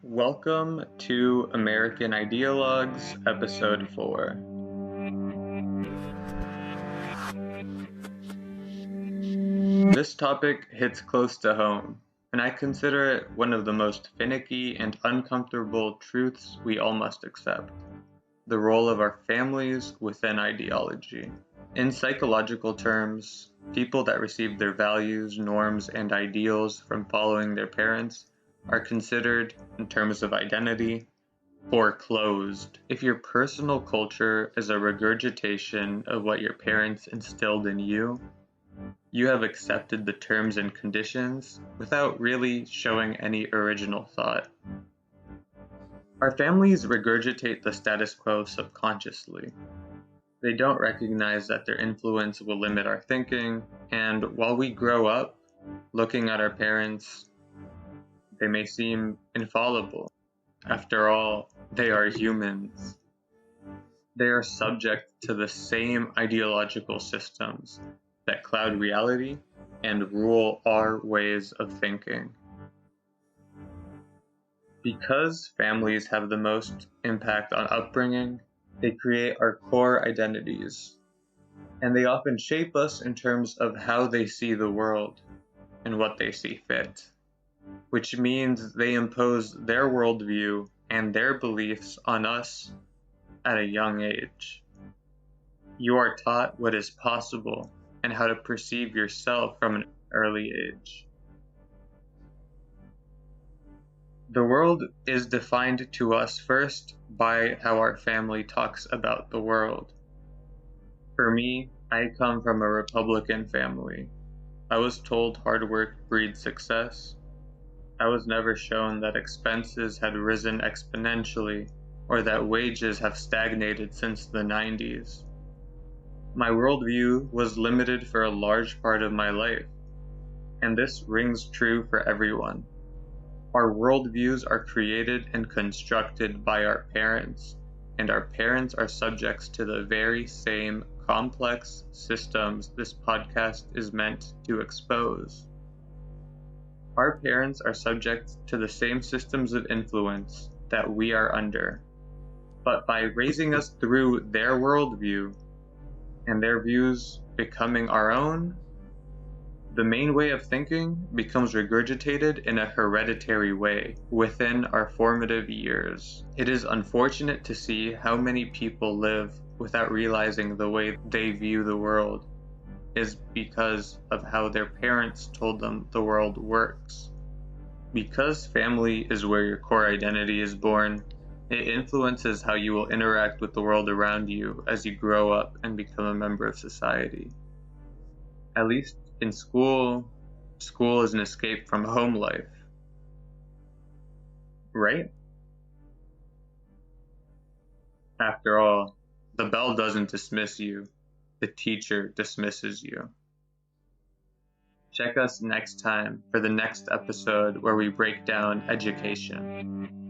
Welcome to American Ideologues, Episode 4. This topic hits close to home, and I consider it one of the most finicky and uncomfortable truths we all must accept: the role of our families within ideology. In psychological terms, people that receive their values, norms, and ideals from following their parents are considered, in terms of identity, foreclosed. If your personal culture is a regurgitation of what your parents instilled in you, you have accepted the terms and conditions without really showing any original thought. Our families regurgitate the status quo subconsciously. They don't recognize that their influence will limit our thinking, and while we grow up looking at our parents, they may seem infallible. After all, they are humans. They are subject to the same ideological systems that cloud reality and rule our ways of thinking. Because families have the most impact on upbringing, they create our core identities, and they often shape us in terms of how they see the world and what they see fit, which means they impose their worldview and their beliefs on us at a young age. You are taught what is possible and how to perceive yourself from an early age. The world is defined to us first by how our family talks about the world. For me, I come from a Republican family. I was told hard work breeds success. I was never shown that expenses had risen exponentially or that wages have stagnated since the 90s. My worldview was limited for a large part of my life, and this rings true for everyone. Our worldviews are created and constructed by our parents, and our parents are subjects to the very same complex systems this podcast is meant to expose. Our parents are subject to the same systems of influence that we are under, but by raising us through their worldview and their views becoming our own, the main way of thinking becomes regurgitated in a hereditary way within our formative years. It is unfortunate to see how many people live without realizing the way they view the world is because of how their parents told them the world works. Because family is where your core identity is born, it influences how you will interact with the world around you as you grow up and become a member of society. At least in school is an escape from home life, right? After all, the bell doesn't dismiss you, the teacher dismisses you. Check us next time for the next episode where we break down education.